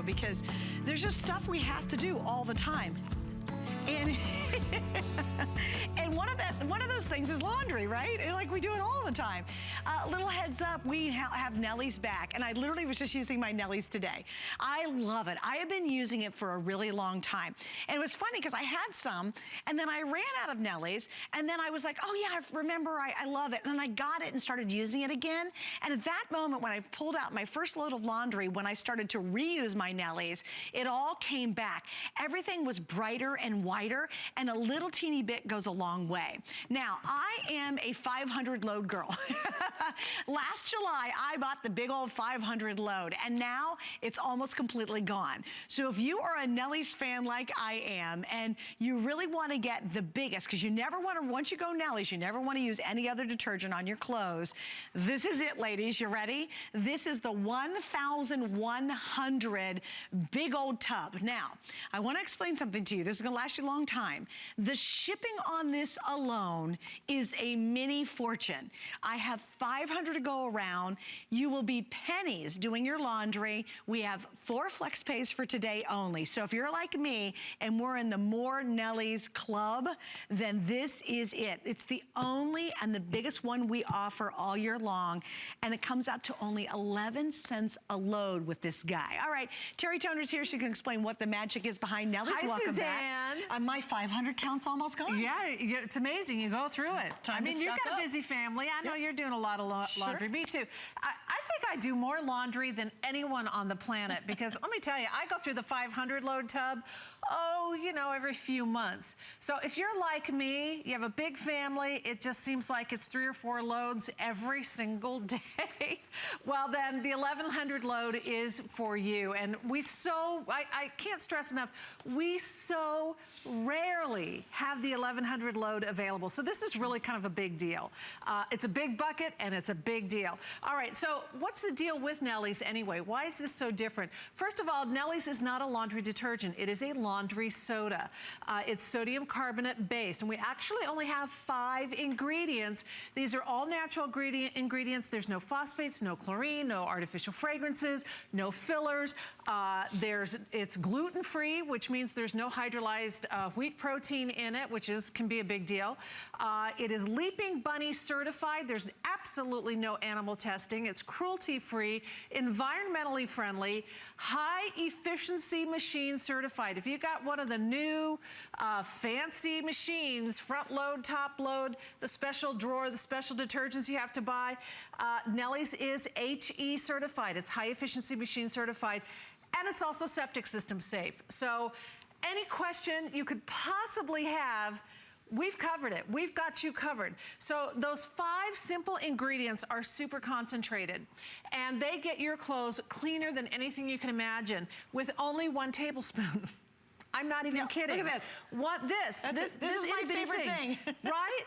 show because there's just stuff we have to do all the time. And, and one of those things is laundry, right? Like we do it all the time. Little heads up, we have Nellie's back, and I literally was just using my Nellie's today. I love it. I have been using it for a really long time. And it was funny because I had some, and then I ran out of Nellie's, and then I was like, oh yeah, remember, I love it. And then I got it and started using it again. And at that moment, when I pulled out my first load of laundry, when I started to reuse my Nellie's, it all came back. Everything was brighter and whiter, and a little teeny bit goes a long way. Now, I am a 500 load girl. Last July, I bought the big old 500 load, and now it's almost completely gone. So if you are a Nellie's fan like I am, and you really want to get the biggest, because you never want to, once you go Nellie's, you never want to use any other detergent on your clothes. This is it, ladies. You ready? This is the 1,100 big old tub. Now, I want to explain something to you. This is going to last you a long time. The shipping on this alone is a mini fortune. I have 500 to go around. You will be pennies doing your laundry. We have 4 flex pays for today only. So if you're like me and we're in the More Nellie's club, then this is it. It's the only and the biggest one we offer all year long, and it comes out to only 11 cents a load with this guy. All right, Terry Toner's here. She can explain what the magic is behind Nellie's. Hi, welcome Suzanne. back. My 500 count's almost gone. Yeah, it's amazing. You go through it. I mean, you've got a busy family. I know you're doing a lot of laundry. Me too. I think I do more laundry than anyone on the planet because let me tell you, I go through the 500 load tub, every few months. So if you're like me, you have a big family, it just seems like it's 3 or 4 loads every single day. Well, then the 1,100 load is for you. And I can't stress enough, we so rarely have the 1,100 load available. So this is really kind of a big deal. It's a big bucket and it's a big deal. All right, so what's the deal with Nellie's anyway? Why is this so different? First of all, Nellie's is not a laundry detergent. It is a laundry soda. It's sodium carbonate based, and we actually only have 5 ingredients. These are all natural ingredients. There's no phosphates, no chlorine, no artificial fragrances, no fillers. It's gluten-free, which means there's no hydrolyzed wheat protein in it, which can be a big deal. It is Leaping Bunny certified. There's absolutely no animal testing. It's cruelty-free, environmentally friendly, high-efficiency machine certified. If you got one of the new fancy machines, front load, top load, the special drawer, the special detergents you have to buy, Nellie's is HE certified. It's high-efficiency machine certified, and it's also septic system safe. So any question you could possibly have, we've covered it. We've got you covered. So those 5 simple ingredients are super concentrated, and they get your clothes cleaner than anything you can imagine with only 1 tablespoon. I'm not even kidding. Look at this. This is my favorite thing. Right?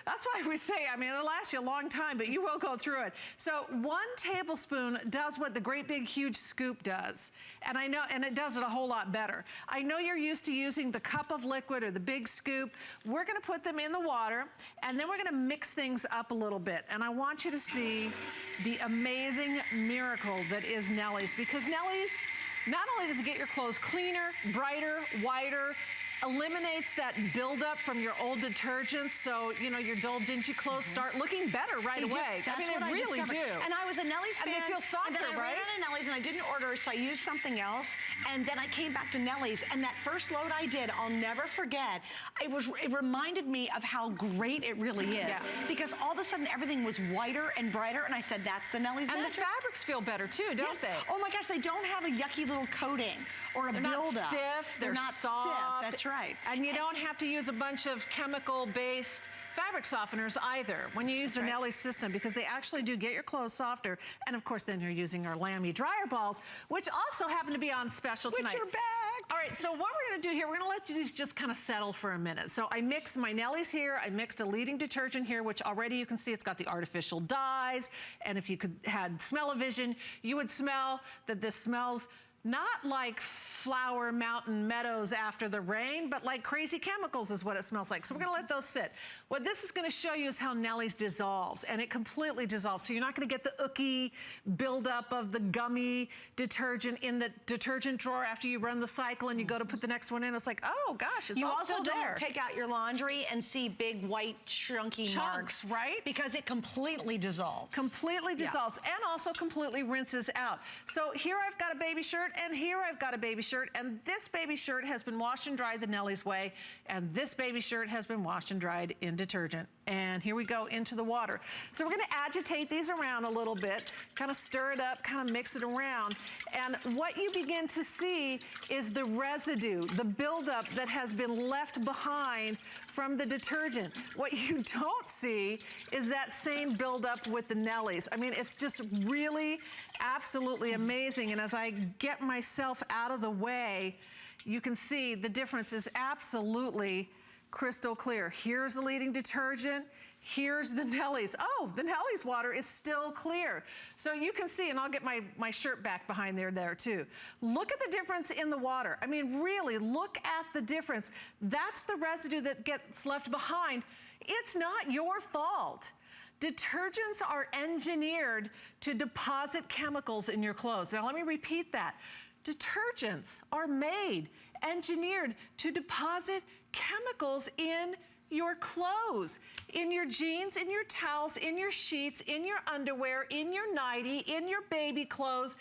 That's why we say, I mean, it'll last you a long time, but you will go through it. So 1 tablespoon does what the great big huge scoop does. And I know, and it does it a whole lot better. I know you're used to using the cup of liquid or the big scoop. We're gonna put them in the water, and then we're gonna mix things up a little bit. And I want you to see the amazing miracle that is Nellie's, because Nellie's, not only does it get your clothes cleaner, brighter, whiter, eliminates that buildup from your old detergents, so your dull, dingy clothes start looking better right away. That's what I really do. And I was a Nellie's fan. And they feel softer, and then I ran out of Nellie's and I didn't order, so I used something else. And then I came back to Nellie's, and that first load I did, I'll never forget. It reminded me of how great it really is. Yeah. Because all of a sudden everything was whiter and brighter, and I said, that's the Nellie's magic. And the fabrics feel better too, don't they? Oh my gosh, they don't have a yucky little coating or a buildup. They're not stiff. They're not soft. Stiff. That's right. And you don't have to use a bunch of chemical-based fabric softeners either when you use the Nellie system, because they actually do get your clothes softer. And of course, then you're using our Lamy dryer balls, which also happen to be on special tonight. Which are back. All right, so what we're gonna do here, we're gonna let these just kind of settle for a minute. So I mixed my Nellie's here, I mixed a leading detergent here, which already you can see it's got the artificial dyes. And if you had smell-o-vision, you would smell that this smells not like flower mountain meadows after the rain, but like crazy chemicals is what it smells like. So we're gonna let those sit. What this is gonna show you is how Nellie's dissolves, and it completely dissolves. So you're not gonna get the ooky buildup of the gummy detergent in the detergent drawer after you run the cycle and you go to put the next one in. It's like, oh gosh, it's all still there. You also don't take out your laundry and see big white chunky marks, right? Because it completely dissolves. Completely dissolves, and also completely rinses out. So here I've got a baby shirt, and here I've got a baby shirt, and this baby shirt has been washed and dried the Nellie's way, and this baby shirt has been washed and dried in detergent. And here we go into the water. So we're gonna agitate these around a little bit, kind of stir it up, kind of mix it around. And what you begin to see is the residue, the buildup that has been left behind from the detergent. What you don't see is that same buildup with the Nellies. I mean, it's just really absolutely amazing. And as I get myself out of the way, you can see the difference is absolutely crystal clear. Here's the leading detergent. Here's the Nellie's. Oh, the Nellie's water is still clear. So you can see, and I'll get my shirt back behind there too. Look at the difference in the water. I mean, really, look at the difference. That's the residue that gets left behind. It's not your fault. Detergents are engineered to deposit chemicals in your clothes. Now let me repeat that. Detergents are engineered to deposit chemicals in your clothes, in your jeans, in your towels, in your sheets, in your underwear, in your nightie, in your baby clothes,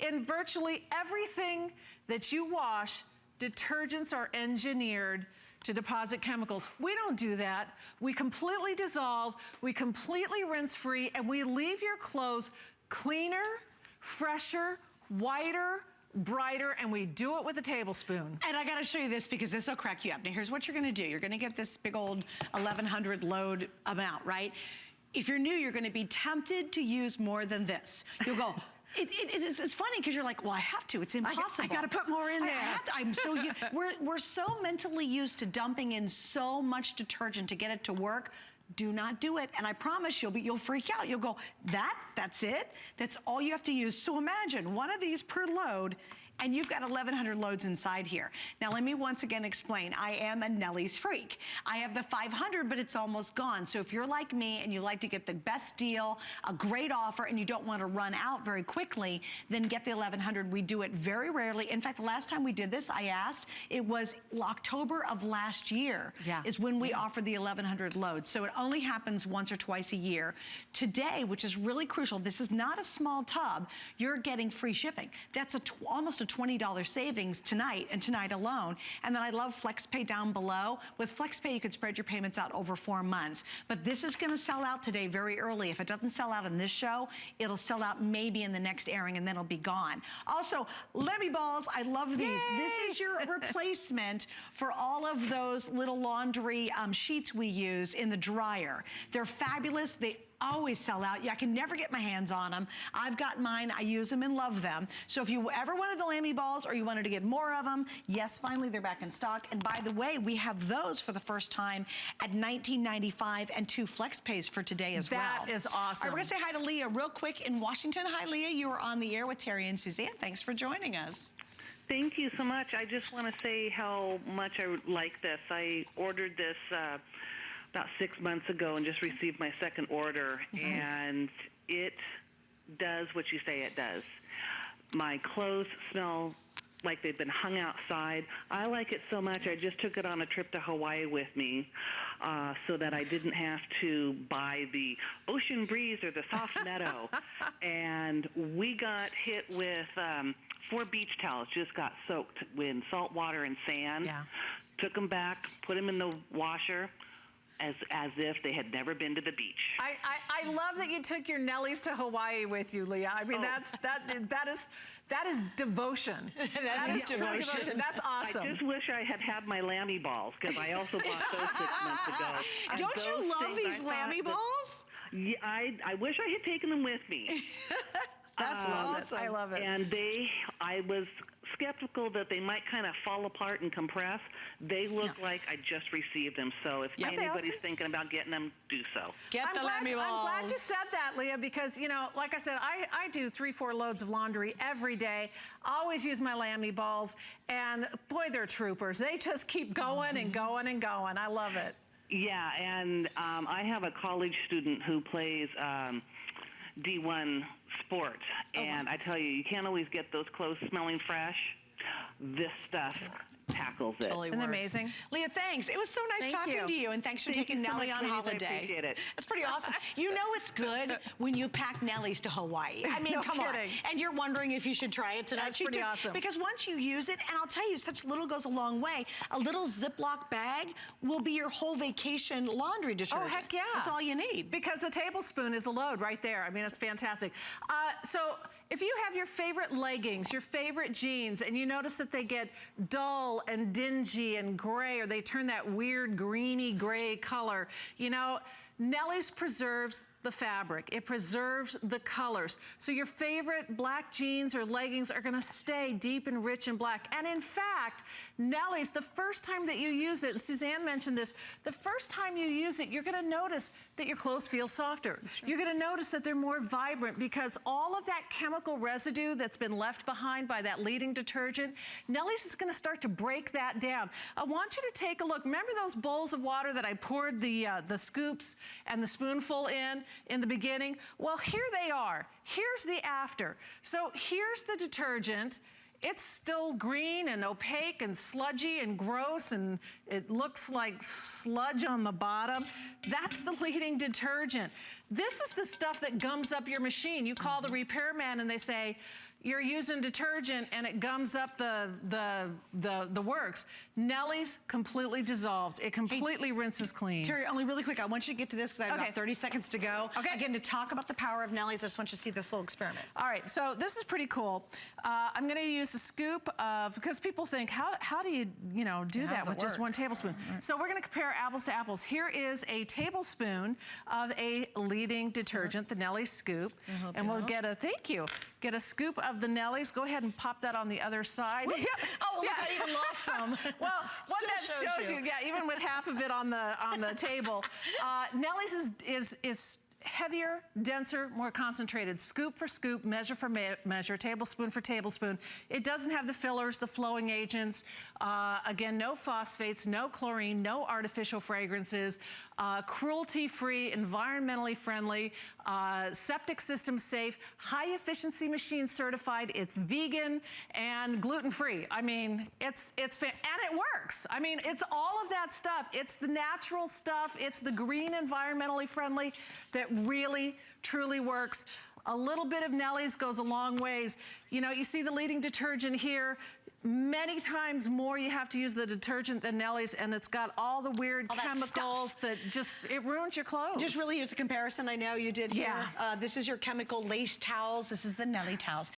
in virtually everything that you wash. Detergents are engineered to deposit chemicals. We don't do that. We completely dissolve, we completely rinse free, and we leave your clothes cleaner, fresher, whiter, brighter, and we do it with a tablespoon. And I gotta show you this because this will crack you up. Now here's what you're gonna do. You're gonna get this big old 1,100 load amount, right? If you're new, you're gonna be tempted to use more than this. You'll go, it's funny because you're like, well, I have to. It's impossible. I got to put more in there. I have to. I'm so we're so mentally used to dumping in so much detergent to get it to work. Do not do it, and I promise you'll freak out. You'll go, that's it? That's all you have to use. So imagine one of these per load, and you've got 1,100 loads inside here. Now let me once again explain. I am a Nellie's freak. I have the 500, but it's almost gone. So if you're like me and you like to get the best deal, a great offer, and you don't want to run out very quickly, then get the 1,100. We do it very rarely. In fact, the last time we did this, I asked, it was October of last year is when we offered the 1,100 loads. So it only happens once or twice a year. Today, which is really crucial, this is not a small tub. You're getting free shipping. That's almost a $20 savings tonight and tonight alone. And then I love FlexPay down below. With FlexPay, you could spread your payments out over 4 months. But this is gonna sell out today very early. If it doesn't sell out in this show, it'll sell out maybe in the next airing and then it'll be gone. Also, Lemmy Balls, I love these. Yay! This is your replacement for all of those little laundry sheets we use in the dryer. They're fabulous. They always sell out. I can never get my hands on them. I've got mine. I use them and love them. So if you ever wanted the Lammy Balls or you wanted to get more of them, yes, finally they're back in stock. And by the way, we have those for the first time at $19.95 and 2 flex pays for today as well. That is awesome. All right, we're gonna say hi to Leah real quick in Washington. Hi, Leah. You are on the air with Terry and Suzanne. Thanks for joining us. Thank you so much. I just want to say how much I like this. I ordered this about 6 months ago and just received my second order. Nice. And it does what you say it does. My clothes smell like they've been hung outside. I like it so much I just took it on a trip to Hawaii with me so that I didn't have to buy the ocean breeze or the soft meadow. And we got hit with 4 beach towels, just got soaked in salt water and sand. Yeah. Took them back, put them in the washer, as if they had never been to the beach. I love that you took your Nellies to Hawaii with you, Leah. I mean, that is devotion. that is devotion. That's awesome. I just wish I had had my Lammy Balls, because I also bought those 6 months ago. And don't you love these Lammy Balls? Yeah, I wish I had taken them with me. That's awesome. I love it. And I was skeptical that they might kind of fall apart and compress, they look like I just received them. So if anybody's thinking about getting them, do so. Get the lammy balls. I'm glad you said that, Leah, because, you know, like I said, I do 3-4 loads of laundry every day. I always use my lammy balls, and boy, they're troopers. They just keep going and going and going. I love it. Yeah, and I have a college student who plays D1 sports, and I tell you, you can't always get those clothes smelling fresh. This stuff tackles it. Totally Isn't that works. amazing? Leah, thanks. It was so nice talking to you, and thanks for taking Nellie on holiday. I appreciate it. That's pretty awesome. You know it's good when you pack Nellies to Hawaii. I mean, No come on. kidding. And you're wondering if you should try it tonight. That's pretty awesome. Because once you use it, and I'll tell you, such little goes a long way. A little Ziploc bag will be your whole vacation laundry detergent. Oh, heck yeah. That's all you need. Because a tablespoon is a load right there. I mean, it's fantastic. So if you have your favorite leggings, your favorite jeans, and you notice that they get dull and dingy and gray, or they turn that weird greeny gray color, you know, Nellie's preserves the fabric. It preserves the colors. So your favorite black jeans or leggings are gonna stay deep and rich and black. And in fact, Nellie's, the first time that you use it, and Suzanne mentioned this, the first time you use it, you're gonna notice that your clothes feel softer. You're gonna notice that they're more vibrant, because all of that chemical residue that's been left behind by that leading detergent, Nellie's is gonna start to break that down. I want you to take a look. Remember those bowls of water that I poured the scoops and the spoonful in the beginning? Well, here they are. Here's the after. So here's the detergent. It's still green and opaque and sludgy and gross, and it looks like sludge on the bottom. That's the leading detergent. This is the stuff that gums up your machine. You call the repairman and they say, you're using detergent and it gums up the works. Nellie's completely dissolves. It completely rinses clean. Terry, only really quick, I want you to get to this because I have about 30 seconds to go. Okay. Again, to talk about the power of Nellie's, I just want you to see this little experiment. All right, so this is pretty cool. I'm gonna use a scoop of, because people think, how do you do that with just 1 tablespoon? So we're gonna compare apples to apples. Here is a tablespoon of a leading detergent, the Nellie's scoop, and we'll get a scoop of the Nellie's. Go ahead and pop that on the other side. Oh, look, I even lost some. Well, what that shows you, even with half of it on the table, Nellie's is heavier, denser, more concentrated. Scoop for scoop, measure for measure, tablespoon for tablespoon. It doesn't have the fillers, the flowing agents. Again, no phosphates, no chlorine, no artificial fragrances, cruelty-free, environmentally friendly, septic system safe, high efficiency machine certified. It's vegan and gluten-free. I mean, and it works. I mean, it's all of that stuff. It's the natural stuff. It's the green, environmentally friendly that really, truly works. A little bit of Nellie's goes a long ways. You know, you see the leading detergent here. Many times more you have to use the detergent than Nellie's, and it's got all the weird chemicals that just, it ruins your clothes. Just really use a comparison. I know you did here. This is your chemical lace towels. This is the Nellie towels.